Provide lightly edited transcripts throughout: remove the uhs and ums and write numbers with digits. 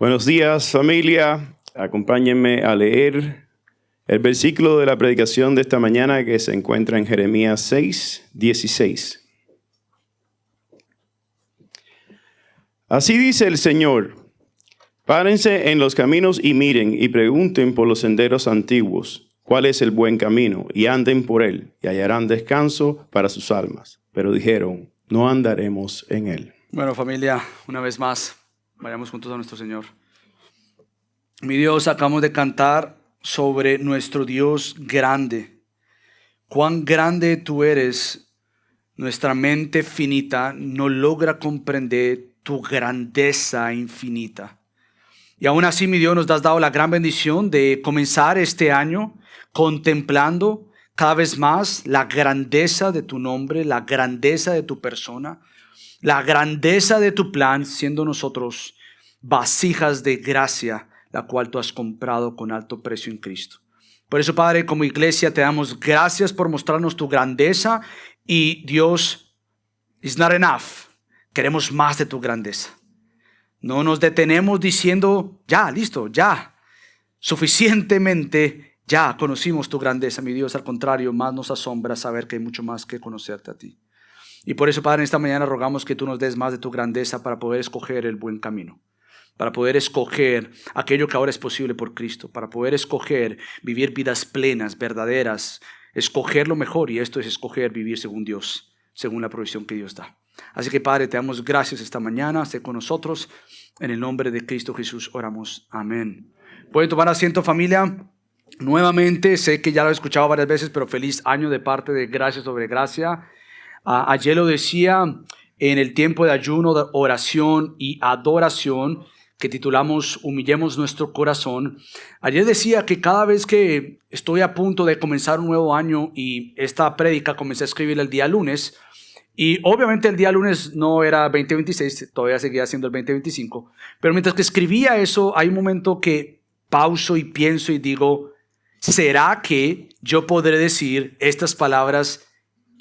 Buenos días, familia. Acompáñenme a leer el versículo de la predicación de esta mañana que se encuentra en Jeremías 6:16. Así dice el Señor: párense en los caminos y miren y pregunten por los senderos antiguos, cuál es el buen camino, y anden por él, y hallarán descanso para sus almas. Pero dijeron: no andaremos en él. Bueno, familia, una vez más, vayamos juntos a nuestro Señor. Mi Dios, acabamos de cantar sobre nuestro Dios grande. Cuán grande tú eres. Nuestra mente finita no logra comprender tu grandeza infinita. Y aún así, mi Dios, nos has dado la gran bendición de comenzar este año contemplando cada vez más la grandeza de tu nombre, la grandeza de tu persona, la grandeza de tu plan, siendo nosotros vasijas de gracia, la cual tú has comprado con alto precio en Cristo. Por eso, Padre, como iglesia te damos gracias por mostrarnos tu grandeza, y Dios, it's not enough. Queremos más de tu grandeza. No nos detenemos diciendo, ya, listo, ya, suficientemente, ya conocimos tu grandeza, mi Dios. Al contrario, más nos asombra saber que hay mucho más que conocerte a ti. Y por eso, Padre, en esta mañana rogamos que tú nos des más de tu grandeza para poder escoger el buen camino, para poder escoger aquello que ahora es posible por Cristo, para poder escoger vivir vidas plenas, verdaderas, escoger lo mejor, y esto es escoger vivir según Dios, según la provisión que Dios da. Así que, Padre, te damos gracias esta mañana, sé con nosotros, en el nombre de Cristo Jesús oramos, amén. Pueden tomar asiento, familia. Nuevamente, sé que ya lo he escuchado varias veces, pero feliz año de parte de Gracia sobre Gracia. Ayer lo decía en el tiempo de ayuno, de oración y adoración, que titulamos Humillemos nuestro corazón. Ayer decía que cada vez que estoy a punto de comenzar un nuevo año, y esta prédica comencé a escribir el día lunes, y obviamente el día lunes no era 2026, todavía seguía siendo el 2025, pero mientras que escribía eso, hay un momento que pauso y pienso y digo, ¿será que yo podré decir estas palabras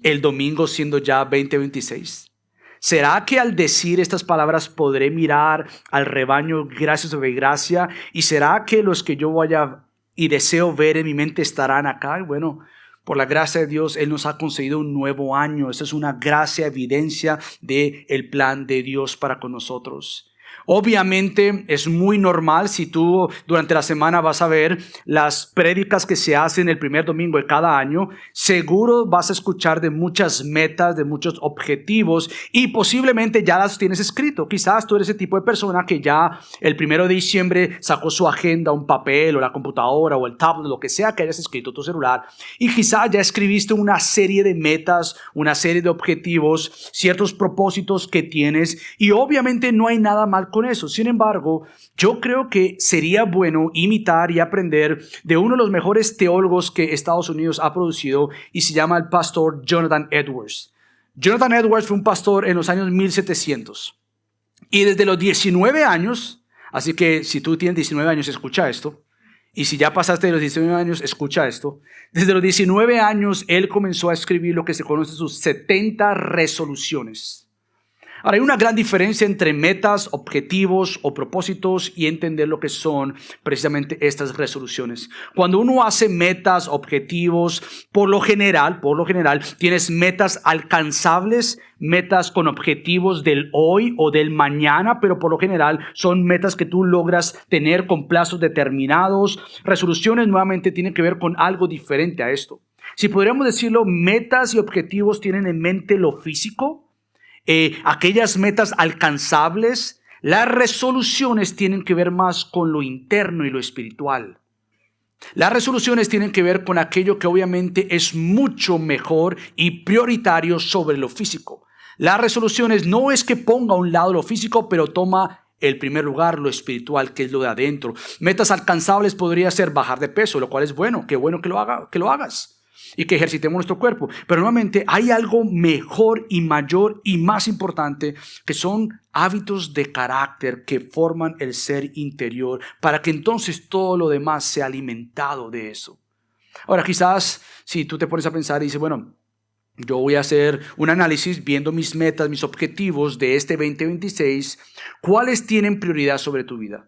el domingo siendo ya 2026? ¿Será que al decir estas palabras podré mirar al rebaño gracia sobre gracia? ¿Y será que los que yo vaya y deseo ver en mi mente estarán acá? Bueno, por la gracia de Dios, Él nos ha concedido un nuevo año. Esta es una gracia, evidencia del plan de Dios para con nosotros. Obviamente es muy normal si tú durante la semana vas a ver las prédicas que se hacen el primer domingo de cada año. Seguro vas a escuchar de muchas metas, de muchos objetivos, y posiblemente ya las tienes escrito. Quizás tú eres ese tipo de persona que ya el 1 de diciembre sacó su agenda, un papel o la computadora o el tablet, lo que sea que hayas escrito tu celular, y quizás ya escribiste una serie de metas, una serie de objetivos, ciertos propósitos que tienes, y obviamente no hay nada mal con eso. Sin embargo, yo creo que sería bueno imitar y aprender de uno de los mejores teólogos que Estados Unidos ha producido, y se llama el pastor Jonathan Edwards. Jonathan Edwards fue un pastor en los años 1700, y desde los 19 años, así que si tú tienes 19 años, escucha esto, y si ya pasaste de los 19 años, escucha esto. Desde los 19 años, él comenzó a escribir lo que se conoce sus 70 resoluciones. Ahora, hay una gran diferencia entre metas, objetivos o propósitos y entender lo que son precisamente estas resoluciones. Cuando uno hace metas, objetivos, por lo general, tienes metas alcanzables, metas con objetivos del hoy o del mañana, pero por lo general son metas que tú logras tener con plazos determinados. Resoluciones nuevamente tienen que ver con algo diferente a esto. Si podríamos decirlo, metas y objetivos tienen en mente lo físico, aquellas metas alcanzables. Las resoluciones tienen que ver más con lo interno y lo espiritual. Las resoluciones tienen que ver con aquello que obviamente es mucho mejor y prioritario sobre lo físico. Las resoluciones no es que ponga a un lado lo físico, pero toma el primer lugar lo espiritual, que es lo de adentro. Metas alcanzables podría ser bajar de peso, lo cual es bueno. Qué bueno que lo hagas. Y que ejercitemos nuestro cuerpo. Pero nuevamente hay algo mejor y mayor y más importante, que son hábitos de carácter que forman el ser interior, para que entonces todo lo demás sea alimentado de eso. Ahora, quizás si tú te pones a pensar y dices, bueno, yo voy a hacer un análisis viendo mis metas, mis objetivos de este 2026, ¿cuáles tienen prioridad sobre tu vida?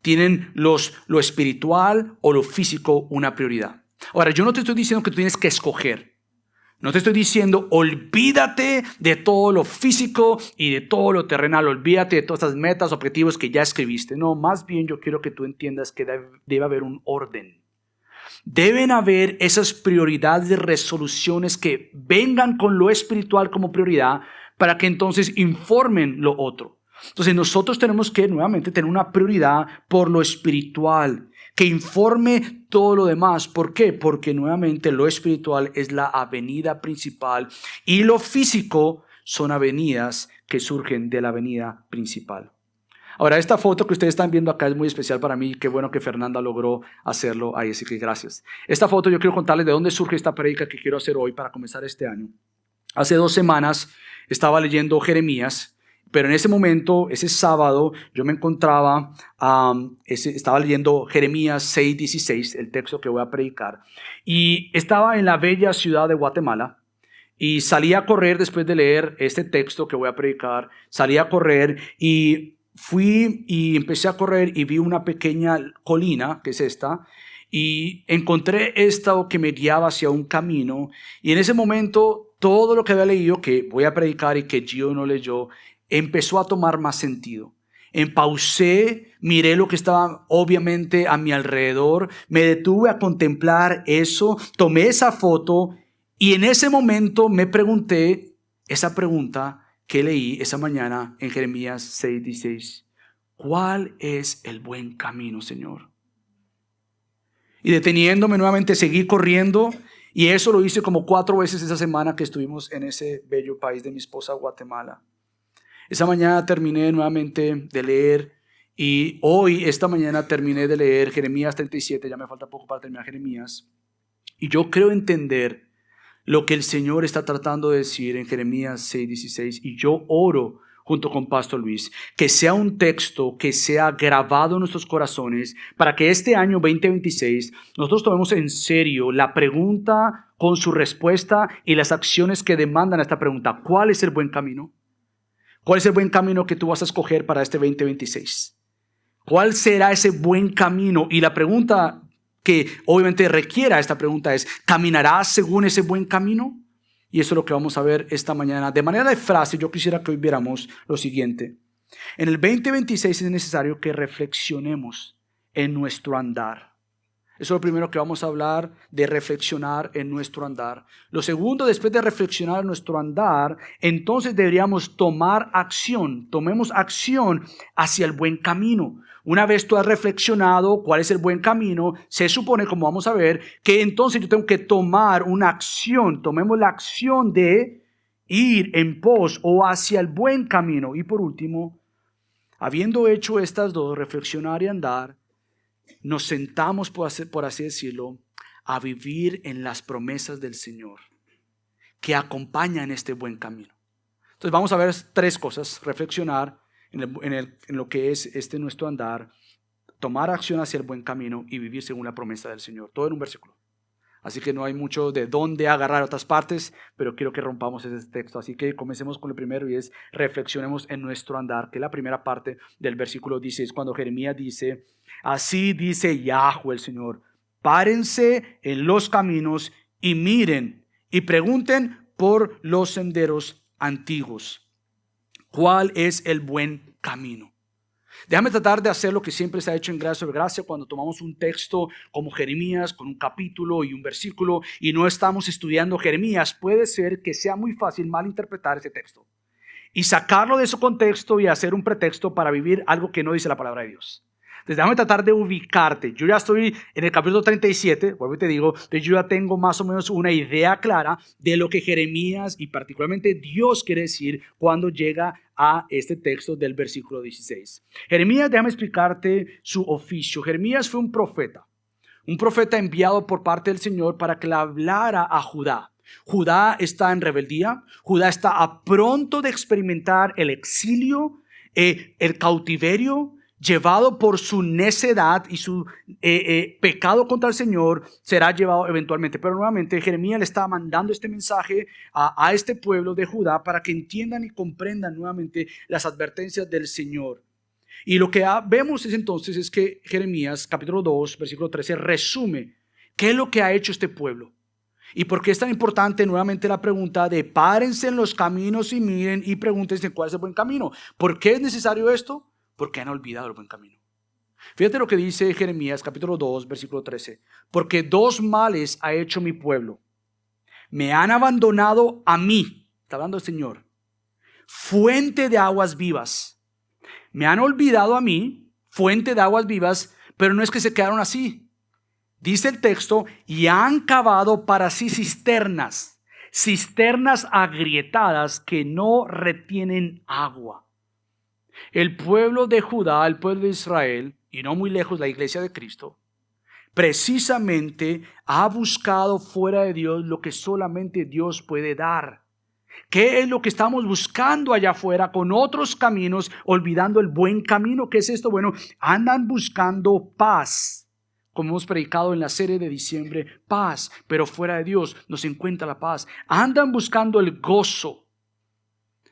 tienen lo espiritual o lo físico una prioridad. Ahora, yo no te estoy diciendo que tú tienes que escoger. No te estoy diciendo, olvídate de todo lo físico y de todo lo terrenal. Olvídate de todas esas metas, objetivos que ya escribiste. No, más bien yo quiero que tú entiendas que debe haber un orden. Deben haber esas prioridades de resoluciones que vengan con lo espiritual como prioridad para que entonces informen lo otro. Entonces nosotros tenemos que nuevamente tener una prioridad por lo espiritual que informe todo lo demás. ¿Por qué? Porque nuevamente lo espiritual es la avenida principal y lo físico son avenidas que surgen de la avenida principal. Ahora, esta foto que ustedes están viendo acá es muy especial para mí. Qué bueno que Fernanda logró hacerlo ahí, así que gracias. Esta foto yo quiero contarles de dónde surge esta prédica que quiero hacer hoy para comenzar este año. Hace 2 semanas estaba leyendo Jeremías, pero en ese momento, ese sábado, yo me encontraba, estaba leyendo Jeremías 6:16, el texto que voy a predicar, y estaba en la bella ciudad de Guatemala. Y salí a correr después de leer este texto que voy a predicar. Salí a correr y fui y empecé a correr y vi una pequeña colina, que es esta, y encontré esto que me guiaba hacia un camino. Y en ese momento, todo lo que había leído, que voy a predicar y que Gio no leyó, empezó a tomar más sentido. Pausé, miré lo que estaba obviamente a mi alrededor, me detuve a contemplar eso, tomé esa foto y en ese momento me pregunté esa pregunta que leí esa mañana en Jeremías 6:16. ¿Cuál es el buen camino, Señor? Y deteniéndome nuevamente seguí corriendo y eso lo hice como 4 veces esa semana que estuvimos en ese bello país de mi esposa, Guatemala. Esa mañana terminé nuevamente de leer y hoy, esta mañana, terminé de leer Jeremías 37, ya me falta poco para terminar Jeremías. Y yo creo entender lo que el Señor está tratando de decir en Jeremías 6:16 y yo oro junto con Pastor Luis, que sea un texto que sea grabado en nuestros corazones para que este año 2026 nosotros tomemos en serio la pregunta con su respuesta y las acciones que demandan esta pregunta. ¿Cuál es el buen camino? ¿Cuál es el buen camino que tú vas a escoger para este 2026? ¿Cuál será ese buen camino? Y la pregunta que obviamente requiera esta pregunta es, ¿caminarás según ese buen camino? Y eso es lo que vamos a ver esta mañana. De manera de frase, yo quisiera que hoy viéramos lo siguiente. En el 2026 es necesario que reflexionemos en nuestro andar. Eso es lo primero que vamos a hablar, de reflexionar en nuestro andar. Lo segundo, después de reflexionar en nuestro andar, entonces deberíamos tomar acción. Tomemos acción hacia el buen camino. Una vez tú has reflexionado cuál es el buen camino, se supone, como vamos a ver, que entonces yo tengo que tomar una acción. Tomemos la acción de ir en pos o hacia el buen camino. Y por último, habiendo hecho estas dos, reflexionar y andar, nos sentamos, por así decirlo, a vivir en las promesas del Señor que acompañan este buen camino. Entonces vamos a ver 3 cosas: reflexionar en lo que es nuestro andar, tomar acción hacia el buen camino y vivir según la promesa del Señor. Todo en un versículo. Así que no hay mucho de dónde agarrar otras partes, pero quiero que rompamos ese texto. Así que comencemos con el primero y es reflexionemos en nuestro andar, que es la primera parte del versículo 16, cuando Jeremías dice: así dice Yahweh el Señor, párense en los caminos y miren y pregunten por los senderos antiguos. ¿Cuál es el buen camino? Déjame tratar de hacer lo que siempre se ha hecho en Gracia sobre Gracia cuando tomamos un texto como Jeremías con un capítulo y un versículo y no estamos estudiando Jeremías. Puede ser que sea muy fácil malinterpretar ese texto y sacarlo de su contexto y hacer un pretexto para vivir algo que no dice la palabra de Dios. Entonces déjame tratar de ubicarte. Yo ya estoy en el capítulo 37, vuelvo y te digo, yo ya tengo más o menos una idea clara de lo que Jeremías y particularmente Dios quiere decir cuando llega a este texto del versículo 16. Jeremías, déjame explicarte su oficio. Jeremías fue un profeta enviado por parte del Señor para que le hablara a Judá. Judá está en rebeldía, Judá está a pronto de experimentar el exilio, el cautiverio, llevado por su necedad y su pecado contra el Señor, será llevado eventualmente. Pero nuevamente Jeremías le está mandando este mensaje a este pueblo de Judá para que entiendan y comprendan nuevamente las advertencias del Señor. Y lo que vemos entonces es que Jeremías capítulo 2, versículo 13 resume qué es lo que ha hecho este pueblo. ¿Y por qué es tan importante nuevamente la pregunta de párense en los caminos y miren y pregúntense cuál es el buen camino? ¿Por qué es necesario esto? Porque han olvidado el buen camino. Fíjate lo que dice Jeremías capítulo 2, versículo 13. Porque dos males ha hecho mi pueblo. Me han abandonado a mí, está hablando el Señor, fuente de aguas vivas. Me han olvidado a mí, fuente de aguas vivas, pero no es que se quedaron así. Dice el texto, y han cavado para sí cisternas, cisternas agrietadas que no retienen agua. El pueblo de Judá, el pueblo de Israel, y no muy lejos la iglesia de Cristo, precisamente ha buscado fuera de Dios lo que solamente Dios puede dar. ¿Qué es lo que estamos buscando allá afuera con otros caminos, olvidando el buen camino? ¿Qué es esto? Bueno, andan buscando paz. Como hemos predicado en la serie de diciembre, paz, pero fuera de Dios no se encuentra la paz. Andan buscando el gozo,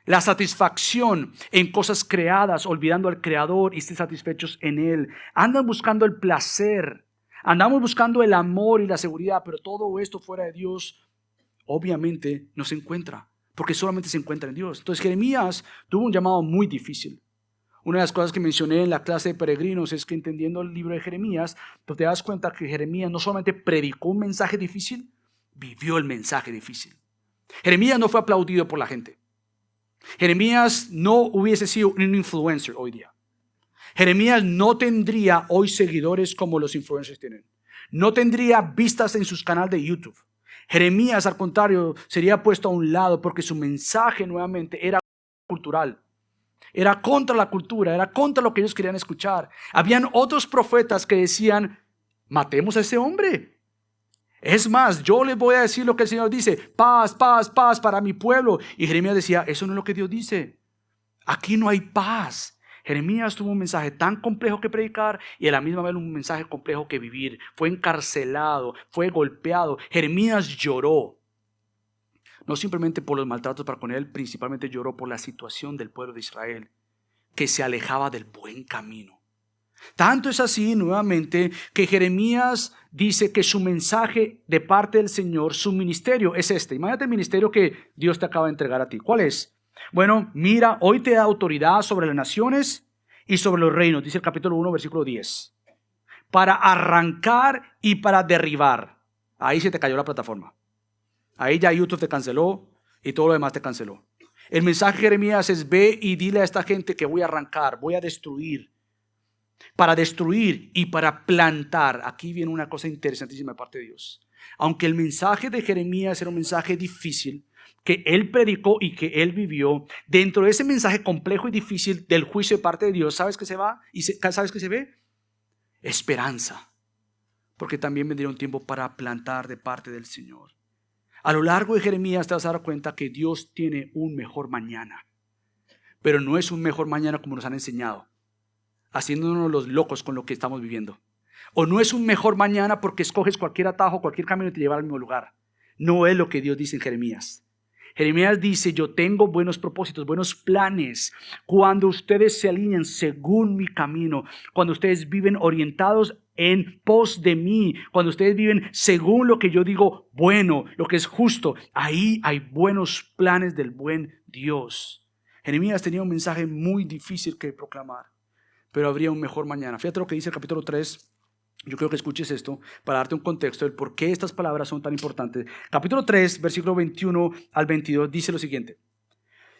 la satisfacción en cosas creadas, olvidando al Creador y estén satisfechos en Él. Andan buscando el placer, andamos buscando el amor y la seguridad, pero todo esto fuera de Dios obviamente no se encuentra, porque solamente se encuentra en Dios. Entonces Jeremías tuvo un llamado muy difícil. Una de las cosas que mencioné en la clase de peregrinos es que entendiendo el libro de Jeremías, tú te das cuenta que Jeremías no solamente predicó un mensaje difícil, vivió el mensaje difícil. Jeremías no fue aplaudido por la gente. Jeremías no hubiese sido un influencer hoy día. Jeremías no tendría hoy seguidores como los influencers tienen. No tendría vistas en sus canales de YouTube. Jeremías, al contrario, sería puesto a un lado porque su mensaje nuevamente era cultural. Era contra la cultura, era contra lo que ellos querían escuchar. Habían otros profetas que decían, matemos a ese hombre. Es más, yo les voy a decir lo que el Señor dice, paz, paz, paz para mi pueblo. Y Jeremías decía, eso no es lo que Dios dice. Aquí no hay paz. Jeremías tuvo un mensaje tan complejo que predicar y a la misma vez un mensaje complejo que vivir. Fue encarcelado, fue golpeado. Jeremías lloró. No simplemente por los maltratos para con él, principalmente lloró por la situación del pueblo de Israel, que se alejaba del buen camino. Tanto es así, nuevamente, que Jeremías dice que su mensaje de parte del Señor, su ministerio es este. Imagínate el ministerio que Dios te acaba de entregar a ti. ¿Cuál es? Bueno, mira, hoy te da autoridad sobre las naciones y sobre los reinos, dice el capítulo 1, versículo 10. Para arrancar y para derribar. Ahí se te cayó la plataforma. Ahí ya YouTube te canceló y todo lo demás te canceló. El mensaje de Jeremías es: ve y dile a esta gente que voy a arrancar, voy a destruir. Para destruir y para plantar. Aquí viene una cosa interesantísima de parte de Dios. Aunque el mensaje de Jeremías era un mensaje difícil, que él predicó y que él vivió, dentro de ese mensaje complejo y difícil del juicio de parte de Dios, ¿sabes qué se va? ¿Y sabes qué se ve? Esperanza. Porque también vendría un tiempo para plantar de parte del Señor. A lo largo de Jeremías te vas a dar cuenta que Dios tiene un mejor mañana. Pero no es un mejor mañana como nos han enseñado, haciéndonos los locos con lo que estamos viviendo. O no es un mejor mañana porque escoges cualquier atajo, cualquier camino y te lleva al mismo lugar. No es lo que Dios dice en Jeremías. Jeremías dice: yo tengo buenos propósitos, buenos planes. Cuando ustedes se alinean según mi camino, cuando ustedes viven orientados en pos de mí, cuando ustedes viven según lo que yo digo bueno, lo que es justo, ahí hay buenos planes del buen Dios. Jeremías tenía un mensaje muy difícil que proclamar, pero habría un mejor mañana. Fíjate lo que dice el capítulo 3. Yo creo que escuches esto para darte un contexto del por qué estas palabras son tan importantes. Capítulo 3, versículo 21 al 22 dice lo siguiente: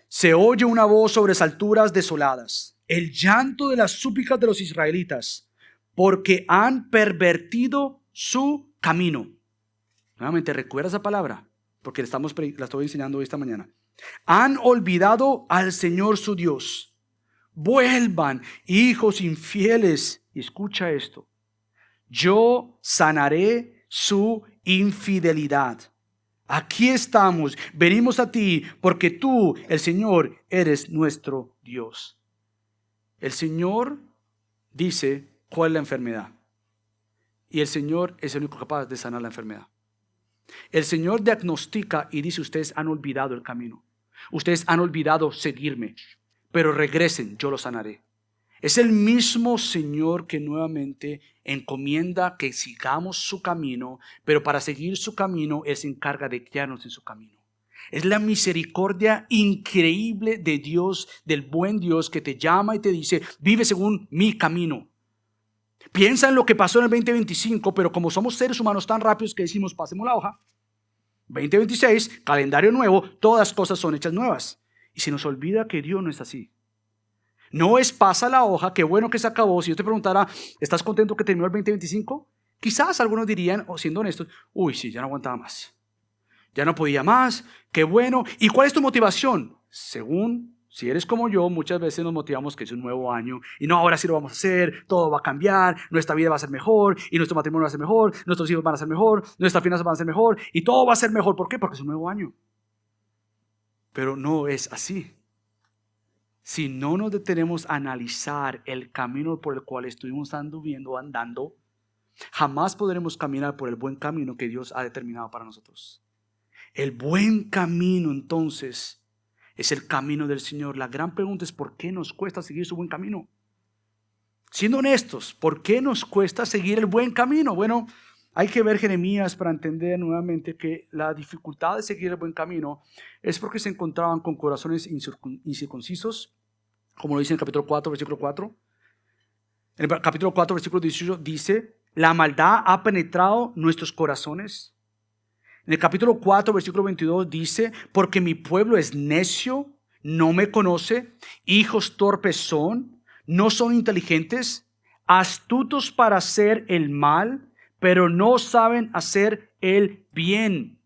se oye una voz sobre las alturas desoladas, el llanto de las súplicas de los israelitas, porque han pervertido su camino. Nuevamente, recuerda esa palabra, porque la estoy enseñando esta mañana. Han olvidado al Señor su Dios. Vuelvan, hijos infieles, y escucha esto: yo sanaré su infidelidad. Aquí estamos, venimos a ti, porque tú, el Señor, eres nuestro Dios. El Señor dice cuál es la enfermedad, y el Señor es el único capaz de sanar la enfermedad. El Señor diagnostica y dice: ustedes han olvidado el camino, ustedes han olvidado seguirme, pero regresen, yo los sanaré. Es el mismo Señor que nuevamente encomienda que sigamos su camino, pero para seguir su camino, Él se encarga de guiarnos en su camino. Es la misericordia increíble de Dios, del buen Dios que te llama y te dice, vive según mi camino. Piensa en lo que pasó en el 2025, pero como somos seres humanos tan rápidos que decimos, pasemos la hoja. 2026, calendario nuevo, todas cosas son hechas nuevas. Y se nos olvida que Dios no es así. No es pasa la hoja, qué bueno que se acabó. Si yo te preguntara, ¿estás contento que terminó el 2025? Quizás algunos dirían, o siendo honestos, uy, sí, ya no aguantaba más. Ya no podía más, qué bueno. ¿Y cuál es tu motivación? Según, si eres como yo, muchas veces nos motivamos que es un nuevo año. Y no, ahora sí lo vamos a hacer, todo va a cambiar, nuestra vida va a ser mejor, y nuestro matrimonio va a ser mejor, nuestros hijos van a ser mejor, nuestras finanzas van a ser mejor, y todo va a ser mejor. ¿Por qué? Porque es un nuevo año. Pero no es así. Si no nos detenemos a analizar el camino por el cual estuvimos andando, jamás podremos caminar por el buen camino que Dios ha determinado para nosotros. El buen camino, entonces, es el camino del Señor. La gran pregunta es, ¿por qué nos cuesta seguir su buen camino? Siendo honestos, ¿por qué nos cuesta seguir el buen camino? Bueno, hay que ver Jeremías para entender nuevamente que la dificultad de seguir el buen camino es porque se encontraban con corazones incircuncisos, como lo dice en el capítulo 4, versículo 4. En el capítulo 4, versículo 18 dice, la maldad ha penetrado nuestros corazones. En el capítulo 4, versículo 22 dice, porque mi pueblo es necio, no me conoce, hijos torpes son, no son inteligentes, astutos para hacer el mal, pero no saben hacer el bien.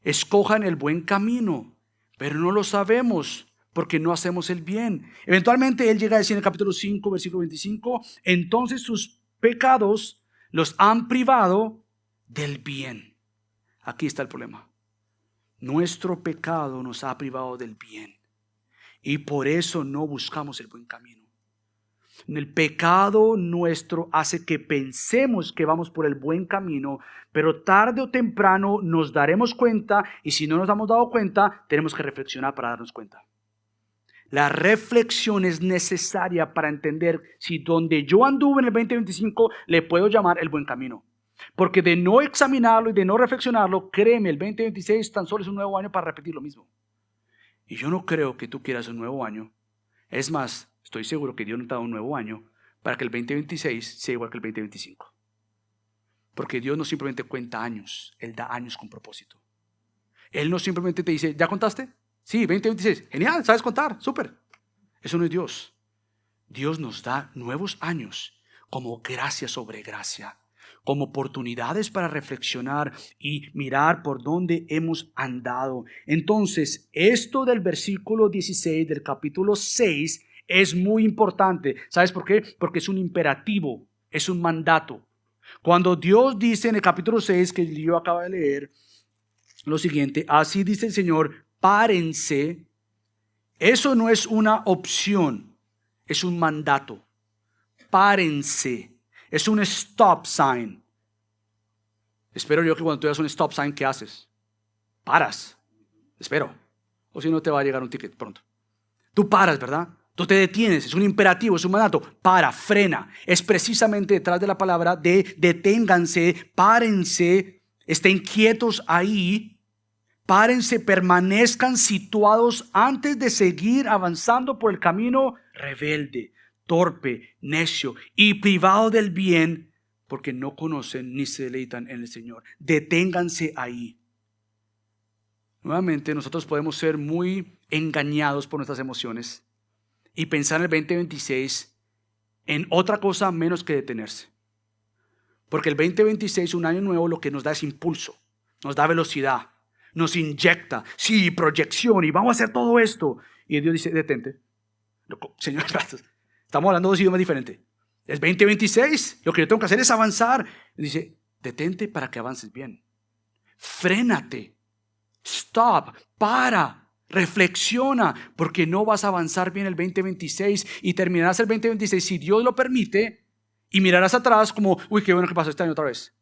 Escojan el buen camino, pero no lo sabemos porque no hacemos el bien. Eventualmente él llega a decir en el capítulo 5, versículo 25, entonces sus pecados los han privado del bien. Aquí está el problema. Nuestro pecado nos ha privado del bien y por eso no buscamos el buen camino. El pecado nuestro hace que pensemos que vamos por el buen camino, pero tarde o temprano nos daremos cuenta y si no nos hemos dado cuenta, tenemos que reflexionar para darnos cuenta. La reflexión es necesaria para entender si donde yo anduve en el 2025 le puedo llamar el buen camino. Porque de no examinarlo y de no reflexionarlo, créeme, el 2026 tan solo es un nuevo año para repetir lo mismo. Y yo no creo que tú quieras un nuevo año. Es más, estoy seguro que Dios nos da un nuevo año para que el 2026 sea igual que el 2025. Porque Dios no simplemente cuenta años, Él da años con propósito. Él no simplemente te dice, ¿ya contaste? Sí, 2026. Genial, ¿sabes contar? Súper. Eso no es Dios. Dios nos da nuevos años como gracia sobre gracia, como oportunidades para reflexionar y mirar por dónde hemos andado. Entonces, esto del versículo 16 del capítulo 6 es muy importante. ¿Sabes por qué? Porque es un imperativo, es un mandato. Cuando Dios dice en el capítulo 6 que yo acabo de leer, lo siguiente, así dice el Señor, párense, eso no es una opción, es un mandato. Párense. Es un stop sign. Espero yo que cuando tú hagas un stop sign, ¿qué haces? Paras. Espero. O si no, te va a llegar un ticket pronto. Tú paras, ¿verdad? Tú te detienes. Es un imperativo, es un mandato. Para, frena. Es precisamente detrás de la palabra de deténganse, párense, estén quietos ahí. Párense, permanezcan situados antes de seguir avanzando por el camino rebelde, torpe, necio y privado del bien, porque no conocen ni se deleitan en el Señor. Deténganse ahí. Nuevamente, nosotros podemos ser muy engañados por nuestras emociones y pensar en el 2026 en otra cosa menos que detenerse. Porque el 2026, un año nuevo, lo que nos da es impulso, nos da velocidad, nos inyecta, sí, proyección y vamos a hacer todo esto. Y Dios dice, detente. Señor, gracias. Estamos hablando de dos idiomas diferentes. Es 2026, lo que yo tengo que hacer es avanzar. Dice, detente para que avances bien. Frénate. Stop. Para. Reflexiona. Porque no vas a avanzar bien el 2026 y terminarás el 2026 si Dios lo permite y mirarás atrás como, uy, qué bueno que pasó este año otra vez.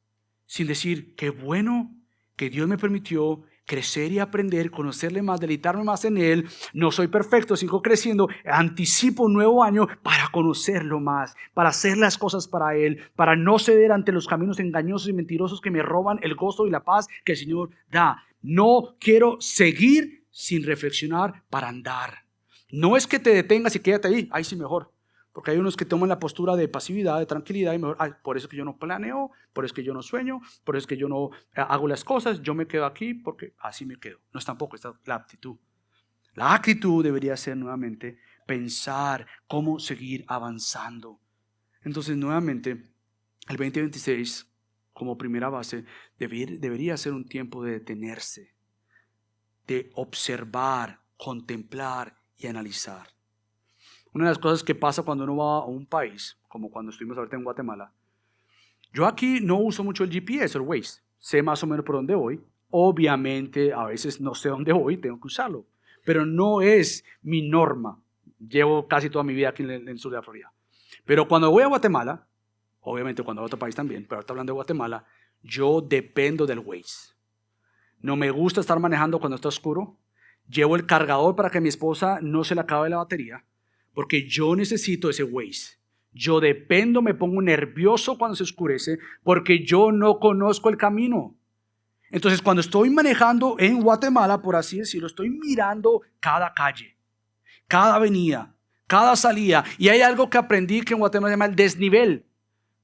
Sin decir, qué bueno que Dios me permitió crecer y aprender, conocerle más, deleitarme más en Él. No soy perfecto, sigo creciendo, anticipo un nuevo año para conocerlo más, para hacer las cosas para Él, para no ceder ante los caminos engañosos y mentirosos que me roban el gozo y la paz que el Señor da. No quiero seguir sin reflexionar para andar. No es que te detengas y quédate ahí sí mejor. Porque hay unos que toman la postura de pasividad, de tranquilidad y mejor, por eso que yo no planeo, por eso que yo no sueño, por eso que yo no hago las cosas, yo me quedo aquí porque así me quedo. No es tampoco esta la actitud. La actitud debería ser nuevamente pensar cómo seguir avanzando. Entonces nuevamente el 2026 como primera base debería ser un tiempo de detenerse, de observar, contemplar y analizar. Una de las cosas que pasa cuando uno va a un país, como cuando estuvimos ahorita en Guatemala, yo aquí no uso mucho el GPS o el Waze. Sé más o menos por dónde voy. Obviamente, a veces no sé dónde voy, tengo que usarlo. Pero no es mi norma. Llevo casi toda mi vida aquí en el sur de la Florida. Pero cuando voy a Guatemala, obviamente cuando voy a otro país también, pero ahorita hablando de Guatemala, yo dependo del Waze. No me gusta estar manejando cuando está oscuro. Llevo el cargador para que mi esposa no se le acabe la batería. Porque yo necesito ese Waze. Yo dependo, me pongo nervioso cuando se oscurece porque yo no conozco el camino. Entonces, cuando estoy manejando en Guatemala, por así decirlo, estoy mirando cada calle, cada avenida, cada salida. Y hay algo que aprendí que en Guatemala se llama el desnivel,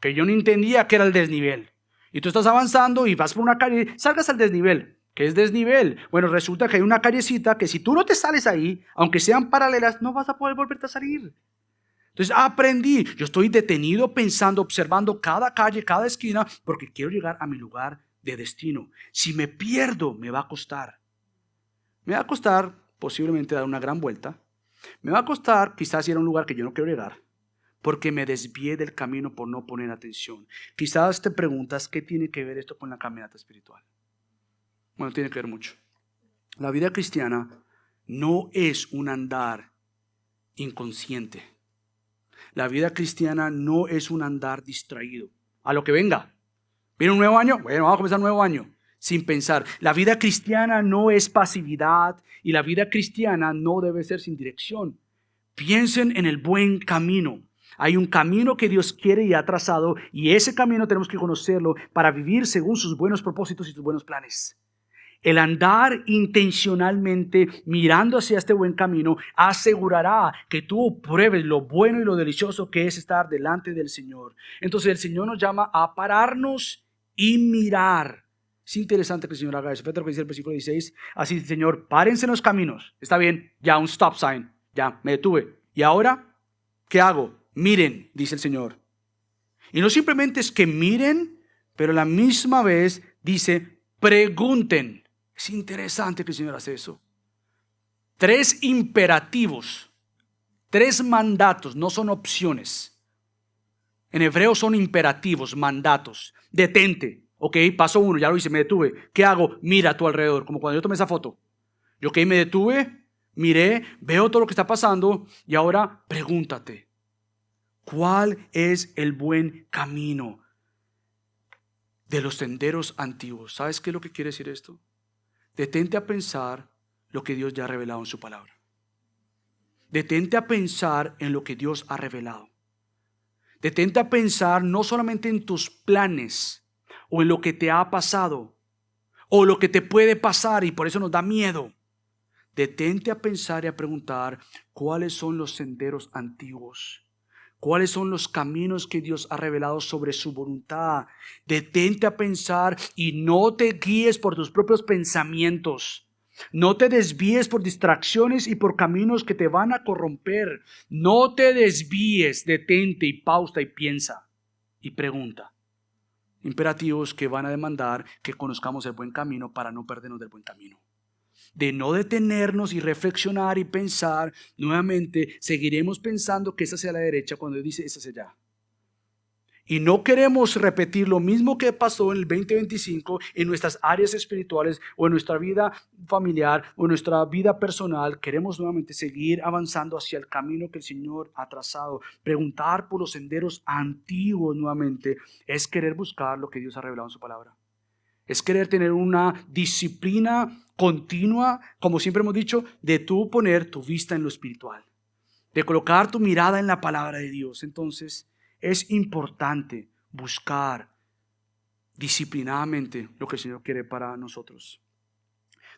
que yo no entendía que era el desnivel. Y tú estás avanzando y vas por una calle, salgas al desnivel. ¿Qué es desnivel? Bueno, resulta que hay una callecita que si tú no te sales ahí, aunque sean paralelas, no vas a poder volverte a salir. Entonces aprendí, yo estoy detenido pensando, observando cada calle, cada esquina, porque quiero llegar a mi lugar de destino. Si me pierdo, me va a costar. Me va a costar posiblemente dar una gran vuelta. Me va a costar quizás ir a un lugar que yo no quiero llegar, porque me desvié del camino por no poner atención. Quizás te preguntas, ¿qué tiene que ver esto con la caminata espiritual? Bueno, tiene que ver mucho. La vida cristiana no es un andar inconsciente. La vida cristiana no es un andar distraído. A lo que venga. ¿Viene un nuevo año? Bueno, vamos a comenzar un nuevo año. Sin pensar. La vida cristiana no es pasividad y la vida cristiana no debe ser sin dirección. Piensen en el buen camino. Hay un camino que Dios quiere y ha trazado y ese camino tenemos que conocerlo para vivir según sus buenos propósitos y sus buenos planes. El andar intencionalmente mirando hacia este buen camino asegurará que tú pruebes lo bueno y lo delicioso que es estar delante del Señor. Entonces el Señor nos llama a pararnos y mirar. Es interesante que el Señor haga eso. Fíjate lo que dice el versículo 16. Así, Señor, párense en los caminos. Está bien, ya un stop sign. Ya, me detuve. ¿Y ahora qué hago? Miren, dice el Señor. Y no simplemente es que miren, pero a la misma vez dice, pregunten. Es interesante que el Señor hace eso. 3 imperativos, 3 mandatos, no son opciones. En hebreo son imperativos, mandatos. Detente. Ok, paso 1, ya lo hice, me detuve. ¿Qué hago? Mira a tu alrededor, como cuando yo tomé esa foto. Yo me detuve, miré, veo todo lo que está pasando y ahora pregúntate. ¿Cuál es el buen camino de los senderos antiguos? ¿Sabes qué es lo que quiere decir esto? Detente a pensar lo que Dios ya ha revelado en su palabra. Detente a pensar en lo que Dios ha revelado. Detente a pensar no solamente en tus planes o en lo que te ha pasado o lo que te puede pasar y por eso nos da miedo. Detente a pensar y a preguntar cuáles son los senderos antiguos. ¿Cuáles son los caminos que Dios ha revelado sobre su voluntad? Detente a pensar y no te guíes por tus propios pensamientos. No te desvíes por distracciones y por caminos que te van a corromper. No te desvíes, detente y pausa y piensa y pregunta. Imperativos que van a demandar que conozcamos el buen camino para no perdernos del buen camino. De no detenernos y reflexionar y pensar, nuevamente seguiremos pensando que es hacia la derecha cuando dice es hacia allá. Y no queremos repetir lo mismo que pasó en el 2025 en nuestras áreas espirituales o en nuestra vida familiar o en nuestra vida personal. Queremos nuevamente seguir avanzando hacia el camino que el Señor ha trazado. Preguntar por los senderos antiguos nuevamente es querer buscar lo que Dios ha revelado en su palabra. Es querer tener una disciplina continua, como siempre hemos dicho, de tú poner tu vista en lo espiritual, de colocar tu mirada en la palabra de Dios. Entonces, es importante buscar disciplinadamente lo que el Señor quiere para nosotros.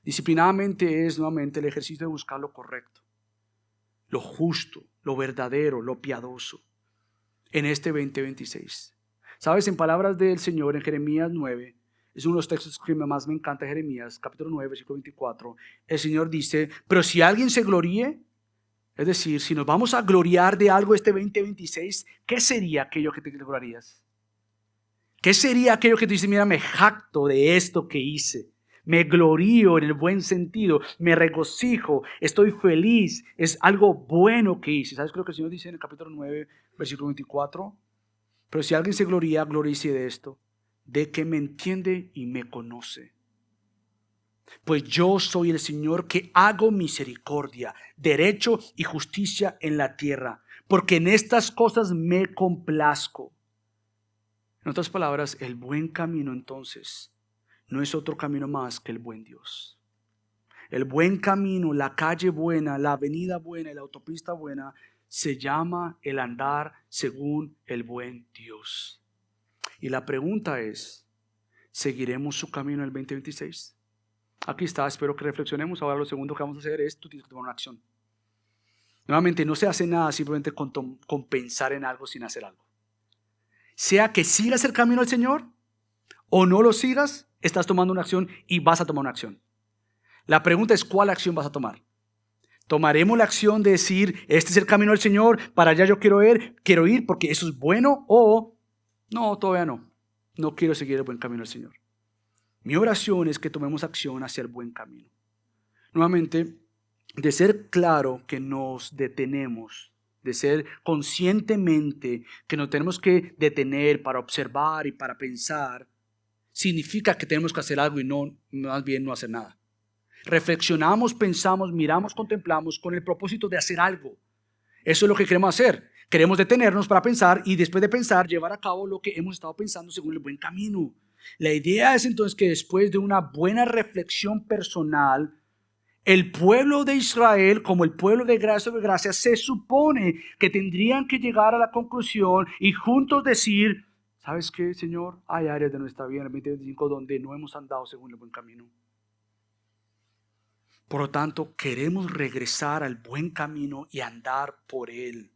Disciplinadamente es nuevamente el ejercicio de buscar lo correcto, lo justo, lo verdadero, lo piadoso en este 2026. ¿Sabes? En palabras del Señor en Jeremías 9, es uno de los textos que más me encanta, Jeremías, capítulo 9, versículo 24. El Señor dice, pero si alguien se gloríe, es decir, si nos vamos a gloriar de algo este 2026, ¿qué sería aquello que te gloriarías? ¿Qué sería aquello que tú dices, mira, me jacto de esto que hice? Me glorío en el buen sentido, me regocijo, estoy feliz, es algo bueno que hice. ¿Sabes lo que el Señor dice en el capítulo 9, versículo 24? Pero si alguien se gloría, gloríese de esto, de que me entiende y me conoce. Pues yo soy el Señor que hago misericordia, derecho y justicia en la tierra, porque en estas cosas me complazco. En otras palabras, el buen camino entonces no es otro camino más que el buen Dios. El buen camino, la calle buena, la avenida buena y la autopista buena se llama el andar según el buen Dios. Y la pregunta es, ¿seguiremos su camino en el 2026? Aquí está, espero que reflexionemos. Ahora lo segundo que vamos a hacer es, tú tienes que tomar una acción. Nuevamente, no se hace nada simplemente con pensar en algo sin hacer algo. Sea que sigas el camino del Señor o no lo sigas, estás tomando una acción y vas a tomar una acción. La pregunta es, ¿cuál acción vas a tomar? ¿Tomaremos la acción de decir, este es el camino del Señor, para allá yo quiero ir porque eso es bueno? O, no, todavía no quiero seguir el buen camino del Señor. Mi oración es que tomemos acción hacia el buen camino. Nuevamente, de ser claro que nos detenemos, de ser conscientemente que nos tenemos que detener para observar y para pensar, significa que tenemos que hacer algo y no, más bien no hacer nada. Reflexionamos, pensamos, miramos, contemplamos con el propósito de hacer algo. Eso es lo que queremos hacer. Queremos detenernos para pensar y después de pensar llevar a cabo lo que hemos estado pensando según el buen camino. La idea es entonces que después de una buena reflexión personal, el pueblo de Israel, como el pueblo de gracia sobre gracia, se supone que tendrían que llegar a la conclusión y juntos decir, ¿sabes qué, Señor? Hay áreas de nuestra vida en el 2025 donde no hemos andado según el buen camino. Por lo tanto, queremos regresar al buen camino y andar por él.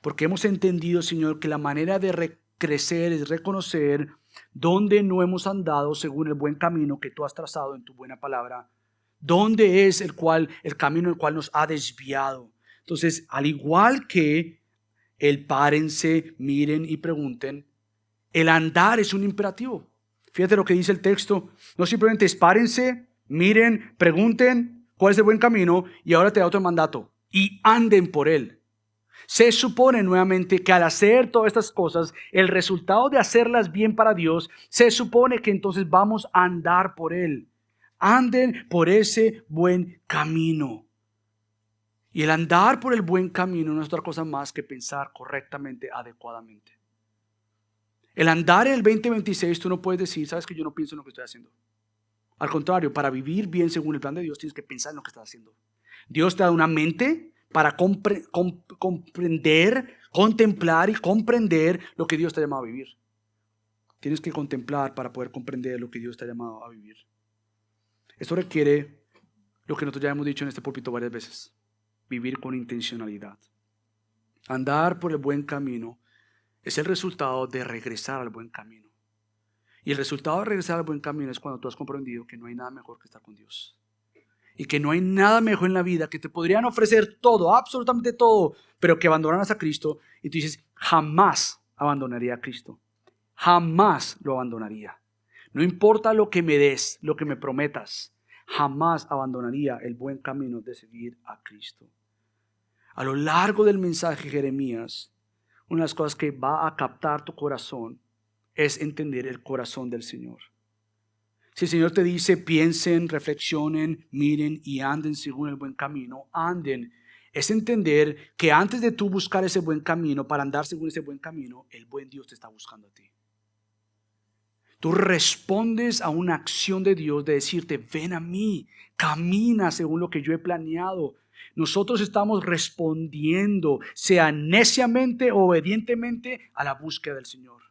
Porque hemos entendido, Señor, que la manera de crecer es reconocer dónde no hemos andado según el buen camino que tú has trazado en tu buena palabra. Dónde es el camino el cual nos ha desviado. Entonces, al igual que el párense, miren y pregunten, el andar es un imperativo. Fíjate lo que dice el texto. No simplemente es párense, miren, pregunten cuál es el buen camino y ahora te da otro mandato. Y anden por él. Se supone nuevamente que al hacer todas estas cosas, el resultado de hacerlas bien para Dios, se supone que entonces vamos a andar por él. Anden por ese buen camino. Y el andar por el buen camino no es otra cosa más que pensar correctamente, adecuadamente. El andar en el 2026, tú no puedes decir, sabes que yo no pienso en lo que estoy haciendo. Al contrario, para vivir bien según el plan de Dios, tienes que pensar en lo que estás haciendo. Dios te da una mente para comprender, contemplar y comprender lo que Dios te ha llamado a vivir. Tienes que contemplar para poder comprender lo que Dios te ha llamado a vivir. Esto requiere lo que nosotros ya hemos dicho en este púlpito varias veces. Vivir con intencionalidad. Andar por el buen camino es el resultado de regresar al buen camino. Y el resultado de regresar al buen camino es cuando tú has comprendido que no hay nada mejor que estar con Dios. Y que no hay nada mejor en la vida, que te podrían ofrecer todo, absolutamente todo, pero que abandonaras a Cristo. Y tú dices, jamás abandonaría a Cristo. Jamás lo abandonaría. No importa lo que me des, lo que me prometas, jamás abandonaría el buen camino de seguir a Cristo. A lo largo del mensaje de Jeremías, una de las cosas que va a captar tu corazón es entender el corazón del Señor. Si el Señor te dice, piensen, reflexionen, miren y anden según el buen camino, anden. Es entender que antes de tú buscar ese buen camino, para andar según ese buen camino, el buen Dios te está buscando a ti. Tú respondes a una acción de Dios de decirte, ven a mí, camina según lo que yo he planeado. Nosotros estamos respondiendo, sea neciamente o obedientemente, a la búsqueda del Señor.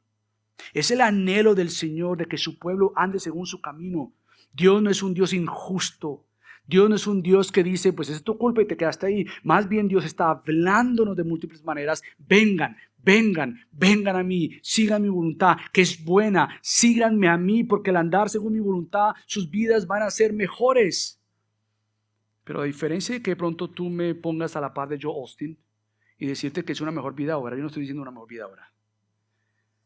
Es el anhelo del Señor de que su pueblo ande según su camino. Dios no es un Dios injusto. Dios no es un Dios que dice, pues es tu culpa y te quedaste ahí. Más bien Dios está hablándonos de múltiples maneras. Vengan, vengan, vengan a mí, sigan mi voluntad, que es buena. Síganme a mí, porque al andar según mi voluntad, sus vidas van a ser mejores. Pero a diferencia de que de pronto tú me pongas a la par de Joe Austin y decirte que es una mejor vida ahora, yo no estoy diciendo una mejor vida ahora.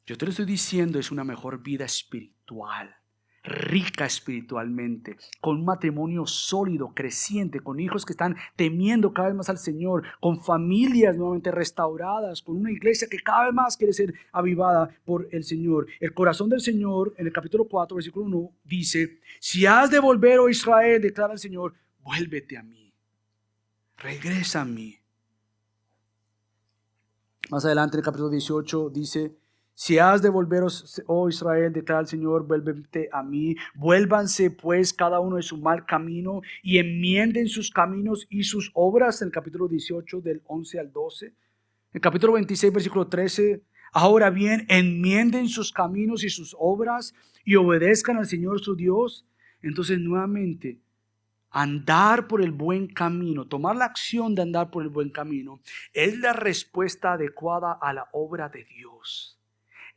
Yo te lo estoy diciendo, es una mejor vida espiritual, rica espiritualmente, con un matrimonio sólido, creciente, con hijos que están temiendo cada vez más al Señor, con familias nuevamente restauradas, con una iglesia que cada vez más quiere ser avivada por el Señor. El corazón del Señor, en el capítulo 4, versículo 1, dice, si has de volver, oh Israel, declara el Señor, vuélvete a mí, regresa a mí. Más adelante en el capítulo 18 dice, si has de volveros, oh Israel, declara el Señor, vuélvete a mí. Vuélvanse pues cada uno de su mal camino y enmienden sus caminos y sus obras. En el capítulo 18 del 11 al 12. En el capítulo 26, versículo 13. Ahora bien, enmienden sus caminos y sus obras y obedezcan al Señor su Dios. Entonces nuevamente, andar por el buen camino, tomar la acción de andar por el buen camino, es la respuesta adecuada a la obra de Dios.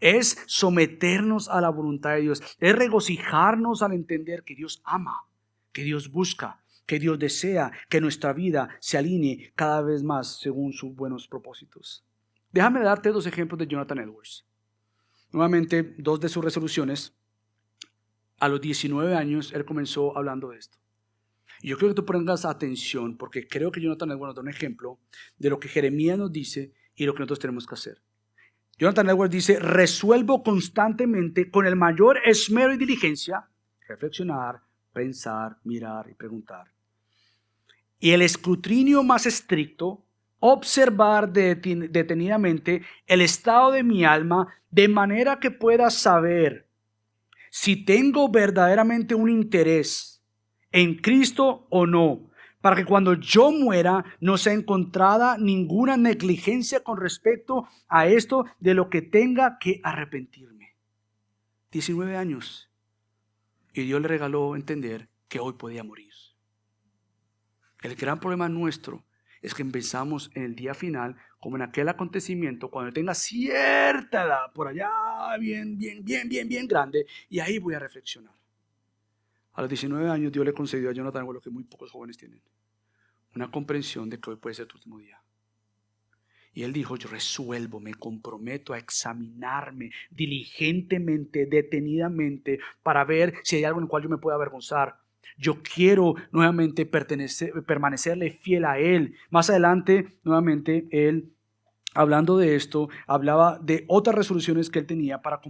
Es someternos a la voluntad de Dios, es regocijarnos al entender que Dios ama, que Dios busca, que Dios desea que nuestra vida se alinee cada vez más según sus buenos propósitos. Déjame darte dos ejemplos de Jonathan Edwards. Nuevamente, dos de sus resoluciones. A los 19 años, él comenzó hablando de esto. Y yo creo que tú pongas atención porque creo que Jonathan Edwards nos da un ejemplo de lo que Jeremías nos dice y lo que nosotros tenemos que hacer. Jonathan Edwards dice, resuelvo constantemente con el mayor esmero y diligencia, reflexionar, pensar, mirar y preguntar. Y el escrutinio más estricto, observar detenidamente el estado de mi alma de manera que pueda saber si tengo verdaderamente un interés en Cristo o no, para que cuando yo muera no sea encontrada ninguna negligencia con respecto a esto de lo que tenga que arrepentirme. 19 años. Y Dios le regaló entender que hoy podía morir. El gran problema nuestro es que empezamos en el día final, como en aquel acontecimiento, cuando tenga cierta edad, por allá, bien grande, y ahí voy a reflexionar. A los 19 años Dios le concedió a Jonathan lo que muy pocos jóvenes tienen. Una comprensión de que hoy puede ser tu último día. Y él dijo, yo resuelvo, me comprometo a examinarme diligentemente, detenidamente, para ver si hay algo en el cual yo me pueda avergonzar. Yo quiero nuevamente permanecerle fiel a Él. Más adelante, nuevamente, él, hablando de esto, hablaba de otras resoluciones que él tenía para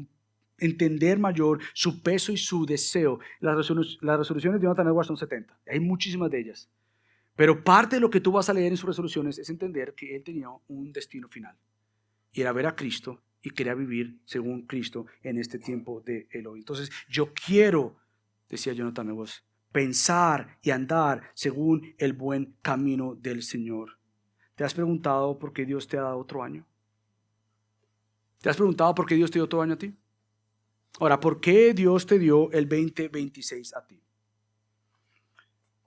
entender mayor su peso y su deseo. Las resoluciones de Jonathan Edwards son 70. Hay muchísimas de ellas. Pero parte de lo que tú vas a leer en sus resoluciones es entender que él tenía un destino final. Y era ver a Cristo y quería vivir según Cristo en este tiempo de Elohim. Entonces, yo quiero, decía Jonathan Edwards, pensar y andar según el buen camino del Señor. ¿Te has preguntado por qué Dios te ha dado otro año? ¿Te has preguntado por qué Dios te dio otro año a ti? Ahora, ¿por qué Dios te dio el 2026 a ti?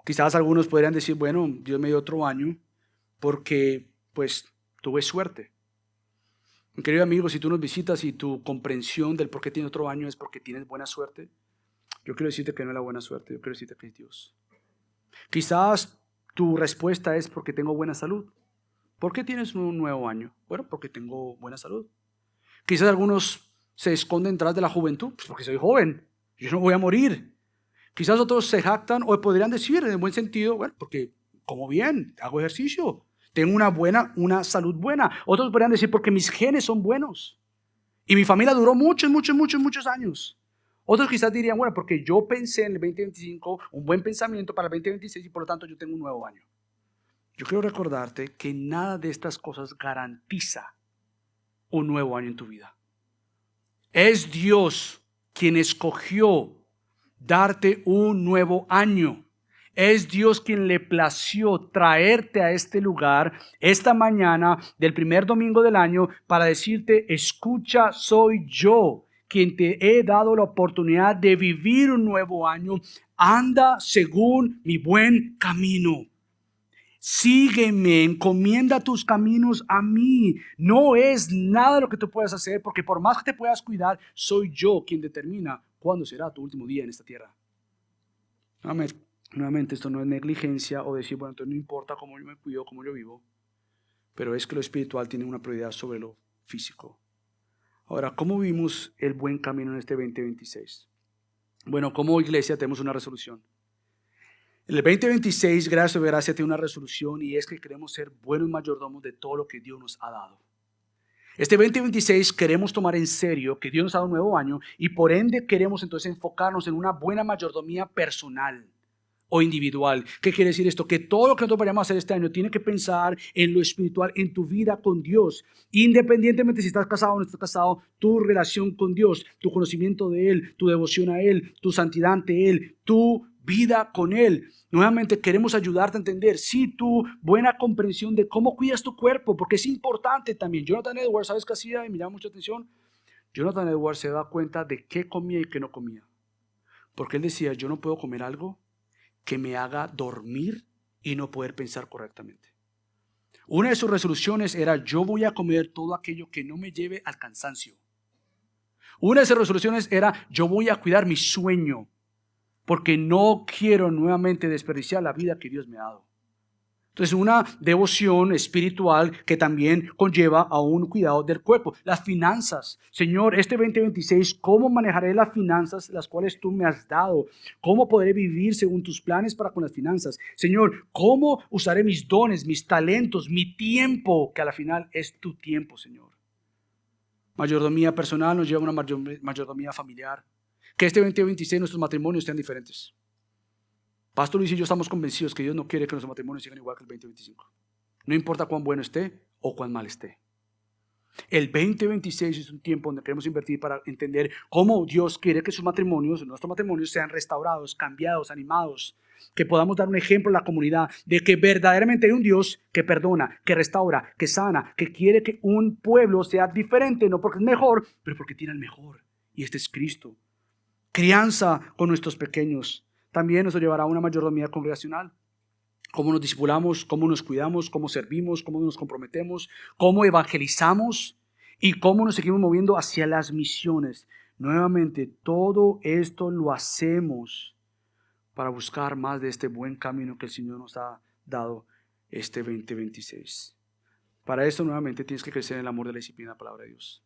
Quizás algunos podrían decir, bueno, Dios me dio otro año porque pues tuve suerte. Mi querido amigo, si tú nos visitas y tu comprensión del por qué tienes otro año es porque tienes buena suerte, yo quiero decirte que no es la buena suerte, yo quiero decirte que es Dios. Quizás tu respuesta es porque tengo buena salud. ¿Por qué tienes un nuevo año? Bueno, porque tengo buena salud. Quizás algunos se esconden detrás de la juventud, pues porque soy joven, yo no voy a morir. Quizás otros se jactan o podrían decir en el buen sentido, bueno, porque como bien, hago ejercicio, tengo una salud buena. Otros podrían decir porque mis genes son buenos y mi familia duró muchos años. Otros quizás dirían, bueno, porque yo pensé en el 2025, un buen pensamiento para el 2026 y por lo tanto yo tengo un nuevo año. Yo quiero recordarte que nada de estas cosas garantiza un nuevo año en tu vida. Es Dios quien escogió darte un nuevo año. Es Dios quien le plació traerte a este lugar esta mañana del primer domingo del año para decirte, escucha, soy yo quien te he dado la oportunidad de vivir un nuevo año. Anda según mi buen camino. Sígueme, encomienda tus caminos a mí. No es nada lo que tú puedas hacer, porque por más que te puedas cuidar, soy yo quien determina cuándo será tu último día en esta tierra. Nuevamente, esto no es negligencia o decir, bueno, entonces no importa cómo yo me cuido, cómo yo vivo, pero es que lo espiritual tiene una prioridad sobre lo físico. Ahora, ¿cómo vimos el buen camino en este 2026? Bueno, como iglesia tenemos una resolución. En el 2026, gracias a gracia, tiene una resolución y es que queremos ser buenos mayordomos de todo lo que Dios nos ha dado. Este 2026 queremos tomar en serio que Dios nos ha dado un nuevo año y por ende queremos entonces enfocarnos en una buena mayordomía personal o individual. ¿Qué quiere decir esto? Que todo lo que nosotros vayamos a hacer este año tiene que pensar en lo espiritual, en tu vida con Dios. Independientemente si estás casado o no estás casado, tu relación con Dios, tu conocimiento de Él, tu devoción a Él, tu santidad ante Él, tu vida con Él. Nuevamente queremos ayudarte a entender, tu buena comprensión de cómo cuidas tu cuerpo, porque es importante también. Jonathan Edwards, ¿sabes qué hacía? Y me llama mucha atención. Jonathan Edwards se da cuenta de qué comía y qué no comía. Porque él decía, yo no puedo comer algo que me haga dormir y no poder pensar correctamente. Una de sus resoluciones era, yo voy a comer todo aquello que no me lleve al cansancio. Una de sus resoluciones era, yo voy a cuidar mi sueño, porque no quiero nuevamente desperdiciar la vida que Dios me ha dado. Entonces, una devoción espiritual que también conlleva a un cuidado del cuerpo. Las finanzas. Señor, este 2026, ¿cómo manejaré las finanzas las cuales tú me has dado? ¿Cómo podré vivir según tus planes para con las finanzas? Señor, ¿cómo usaré mis dones, mis talentos, mi tiempo, que a la final es tu tiempo, Señor? Mayordomía personal nos lleva a una mayordomía familiar. Que este 2026 nuestros matrimonios sean diferentes. Pastor Luis y yo estamos convencidos que Dios no quiere que nuestros matrimonios sigan igual que el 2025. No importa cuán bueno esté o cuán mal esté. El 2026 es un tiempo donde queremos invertir para entender cómo Dios quiere que nuestros matrimonios sean restaurados, cambiados, animados. Que podamos dar un ejemplo a la comunidad de que verdaderamente hay un Dios que perdona, que restaura, que sana, que quiere que un pueblo sea diferente, no porque es mejor, pero porque tiene el mejor. Y este es Cristo. Crianza con nuestros pequeños. También nos llevará a una mayordomía congregacional. Cómo nos discipulamos, cómo nos cuidamos, cómo servimos, cómo nos comprometemos, cómo evangelizamos y cómo nos seguimos moviendo hacia las misiones. Nuevamente, todo esto lo hacemos para buscar más de este buen camino que el Señor nos ha dado este 2026. Para esto, nuevamente, tienes que crecer en el amor de la disciplina de la palabra de Dios.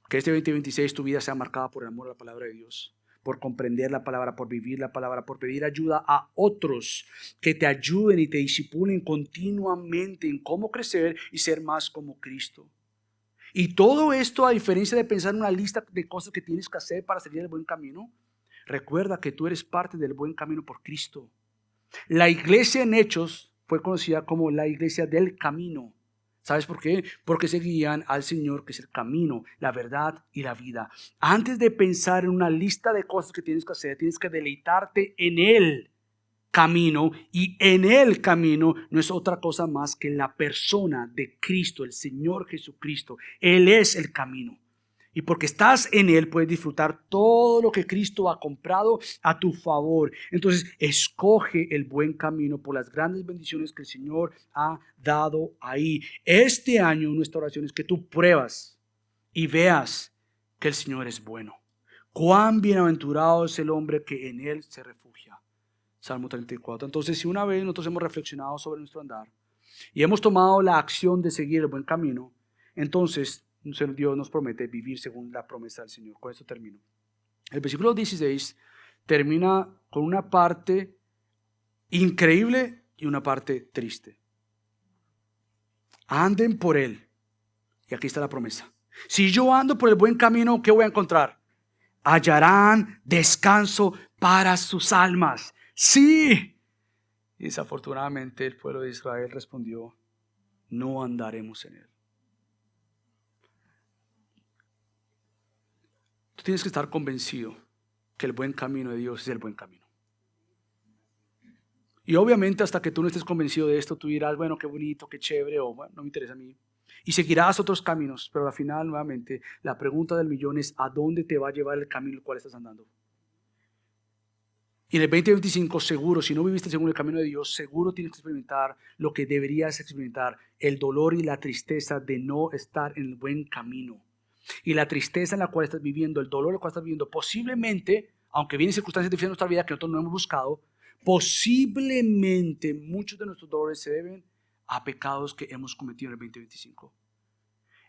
Que este 2026 tu vida sea marcada por el amor a la palabra de Dios, por comprender la palabra, por vivir la palabra, por pedir ayuda a otros que te ayuden y te disciplinen continuamente en cómo crecer y ser más como Cristo. Y todo esto, a diferencia de pensar en una lista de cosas que tienes que hacer para seguir el buen camino, recuerda que tú eres parte del buen camino por Cristo. La iglesia en Hechos fue conocida como la iglesia del camino. ¿Sabes por qué? Porque seguían al Señor, que es el camino, la verdad y la vida. Antes de pensar en una lista de cosas que tienes que hacer, tienes que deleitarte en el camino. Y en el camino no es otra cosa más que la persona de Cristo, el Señor Jesucristo. Él es el camino. Y porque estás en Él, puedes disfrutar todo lo que Cristo ha comprado a tu favor. Entonces, escoge el buen camino por las grandes bendiciones que el Señor ha dado ahí. Este año, nuestra oración es que tú pruebas y veas que el Señor es bueno. Cuán bienaventurado es el hombre que en Él se refugia. Salmo 34. Entonces, si una vez nosotros hemos reflexionado sobre nuestro andar y hemos tomado la acción de seguir el buen camino, entonces Dios nos promete vivir según la promesa del Señor. Con esto termino. El versículo 16 termina con una parte increíble y una parte triste. Anden por Él. Y aquí está la promesa. Si yo ando por el buen camino, ¿qué voy a encontrar? Hallarán descanso para sus almas. Sí. Y desafortunadamente el pueblo de Israel respondió, no andaremos en Él. tienes que estar convencido que el buen camino de Dios es el buen camino. Y obviamente hasta que tú no estés convencido de esto, tú dirás, bueno, qué bonito, qué chévere, o bueno, no me interesa a mí. Y seguirás otros caminos, pero al final, nuevamente, la pregunta del millón es, ¿a dónde te va a llevar el camino el cual estás andando? Y en el 2025, seguro, si no viviste según el camino de Dios, seguro tienes que experimentar lo que deberías experimentar, el dolor y la tristeza de no estar en el buen camino. Y la tristeza en la cual estás viviendo, el dolor en el cual estás viviendo, posiblemente, aunque vienen circunstancias difíciles en nuestra vida que nosotros no hemos buscado, posiblemente muchos de nuestros dolores se deben a pecados que hemos cometido en el 2025.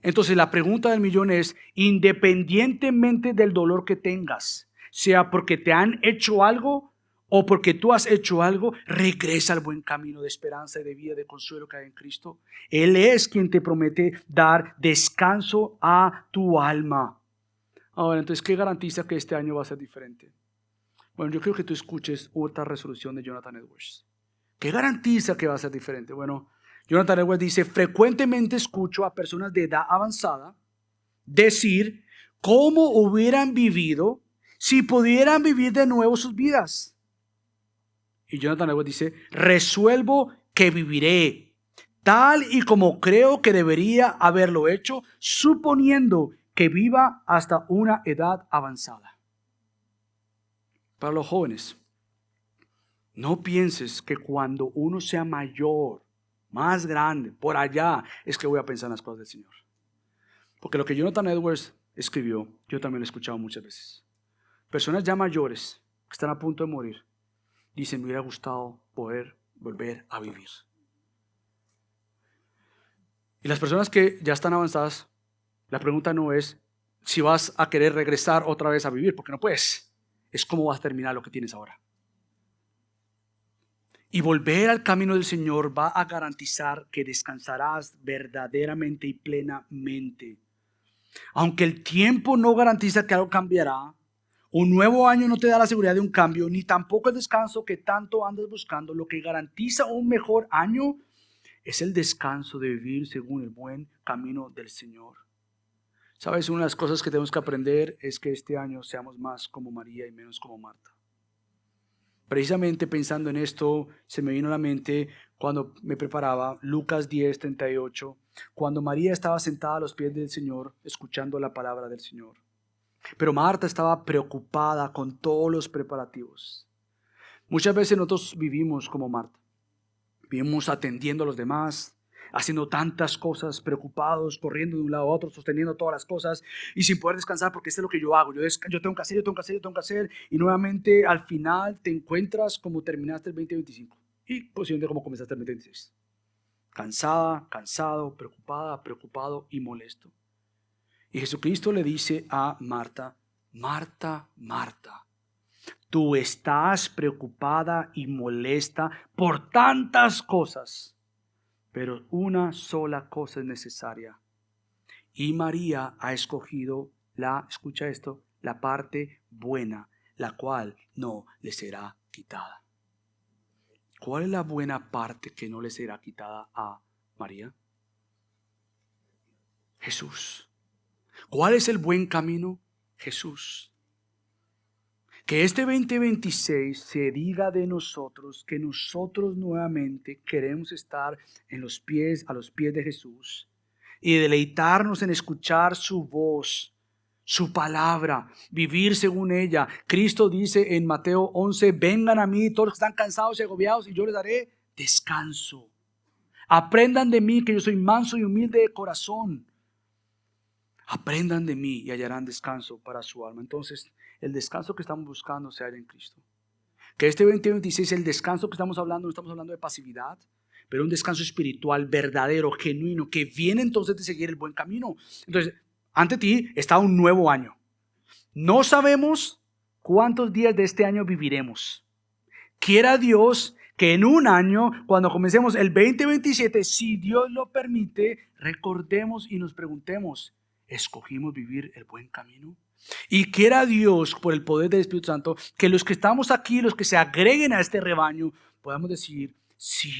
Entonces la pregunta del millón es, independientemente del dolor que tengas, sea porque te han hecho algo o porque tú has hecho algo, regresa al buen camino de esperanza y de vida, de consuelo que hay en Cristo. Él es quien te promete dar descanso a tu alma. Ahora, entonces, ¿qué garantiza que este año va a ser diferente? Bueno, yo quiero que tú escuches otra resolución de Jonathan Edwards. ¿Qué garantiza que va a ser diferente? Bueno, Jonathan Edwards dice, frecuentemente escucho a personas de edad avanzada decir cómo hubieran vivido si pudieran vivir de nuevo sus vidas. Y Jonathan Edwards dice, resuelvo que viviré tal y como creo que debería haberlo hecho, suponiendo que viva hasta una edad avanzada. Para los jóvenes, no pienses que cuando uno sea mayor, más grande, por allá, es que voy a pensar en las cosas del Señor. Porque lo que Jonathan Edwards escribió, yo también lo he escuchado muchas veces. Personas ya mayores, que están a punto de morir, dicen, me hubiera gustado poder volver a vivir. Y las personas que ya están avanzadas, la pregunta no es si vas a querer regresar otra vez a vivir, porque no puedes. Es cómo vas a terminar lo que tienes ahora. Y volver al camino del Señor va a garantizar que descansarás verdaderamente y plenamente. Aunque el tiempo no garantiza que algo cambiará, un nuevo año no te da la seguridad de un cambio, ni tampoco el descanso que tanto andas buscando. Lo que garantiza un mejor año es el descanso de vivir según el buen camino del Señor. ¿Sabes? Una de las cosas que tenemos que aprender es que este año seamos más como María y menos como Marta. Precisamente pensando en esto, se me vino a la mente cuando me preparaba Lucas 10:38, cuando María estaba sentada a los pies del Señor, escuchando la palabra del Señor. Pero Marta estaba preocupada con todos los preparativos. Muchas veces nosotros vivimos como Marta. Vivimos atendiendo a los demás, haciendo tantas cosas, preocupados, corriendo de un lado a otro, sosteniendo todas las cosas y sin poder descansar porque esto es lo que yo hago. Yo tengo que hacer y nuevamente al final te encuentras como terminaste el 2025 y posiblemente como comenzaste el 2026. Cansada, cansado, preocupada, preocupado y molesto. Y Jesucristo le dice a Marta, Marta, Marta, tú estás preocupada y molesta por tantas cosas, pero una sola cosa es necesaria. Y María ha escogido escucha esto, la parte buena, la cual no le será quitada. ¿Cuál es la buena parte que no le será quitada a María? Jesús. ¿Cuál es el buen camino? Jesús. Que este 2026 se diga de nosotros que nosotros nuevamente queremos estar a los pies de Jesús y deleitarnos en escuchar su voz, su palabra, vivir según ella. Cristo dice en Mateo 11, vengan a mí todos los que están cansados y agobiados y yo les daré descanso. Aprendan de mí que yo soy manso y humilde de corazón. Aprendan de mí y hallarán descanso para su alma. Entonces, el descanso que estamos buscando se halla en Cristo. Que este 2026, el descanso que estamos hablando, no estamos hablando de pasividad, pero un descanso espiritual verdadero, genuino, que viene entonces de seguir el buen camino. Entonces, ante ti está un nuevo año. No sabemos cuántos días de este año viviremos. Quiera Dios que en un año, cuando comencemos el 2027, si Dios lo permite, recordemos y nos preguntemos, ¿escogimos vivir el buen camino? Y quiera Dios, por el poder del Espíritu Santo, que los que estamos aquí, los que se agreguen a este rebaño, podamos decir, sí,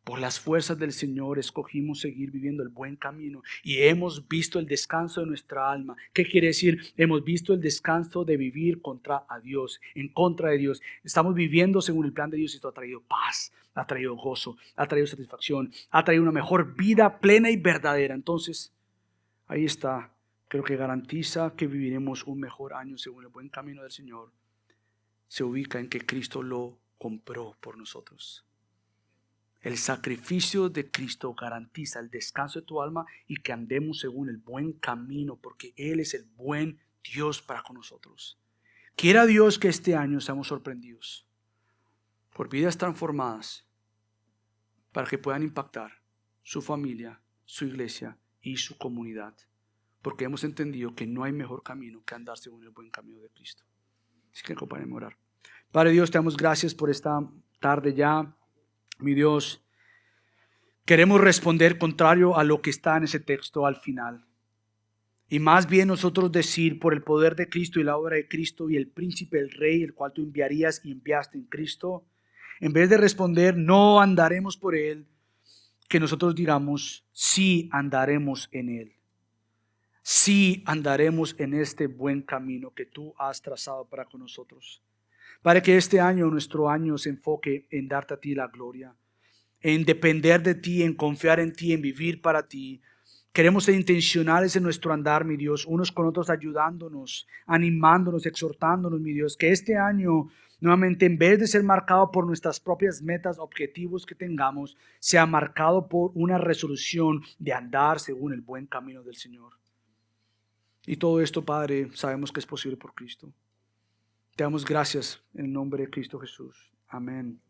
Por las fuerzas del Señor escogimos seguir viviendo el buen camino y hemos visto el descanso de nuestra alma. ¿Qué quiere decir? Hemos visto el descanso de vivir en contra de Dios. Estamos viviendo según el plan de Dios y esto ha traído paz, ha traído gozo, ha traído satisfacción, ha traído una mejor vida plena y verdadera. Entonces, ahí está. Creo que garantiza que viviremos un mejor año según el buen camino del Señor. Se ubica en que Cristo lo compró por nosotros. El sacrificio de Cristo garantiza el descanso de tu alma y que andemos según el buen camino, porque Él es el buen Dios para con nosotros. Quiera Dios que este año seamos sorprendidos por vidas transformadas para que puedan impactar su familia, su iglesia y su comunidad, porque hemos entendido que no hay mejor camino que andar según el buen camino de Cristo. Así que acompáñenme a orar. Padre Dios, te damos gracias por esta tarde ya. Mi Dios, queremos responder contrario a lo que está en ese texto al final. Y más bien nosotros decir por el poder de Cristo y la obra de Cristo y el príncipe, el rey, el cual tú enviarías y enviaste en Cristo, en vez de responder no andaremos por él, que nosotros digamos sí andaremos en él. Sí andaremos en este buen camino que tú has trazado para con nosotros. Para que este año, nuestro año, se enfoque en darte a ti la gloria, en depender de ti, en confiar en ti, en vivir para ti. Queremos ser intencionales en nuestro andar, mi Dios, unos con otros ayudándonos, animándonos, exhortándonos, mi Dios, que este año, nuevamente, en vez de ser marcado por nuestras propias metas, objetivos que tengamos, sea marcado por una resolución de andar según el buen camino del Señor. Y todo esto, Padre, sabemos que es posible por Cristo. Te damos gracias en el nombre de Cristo Jesús. Amén.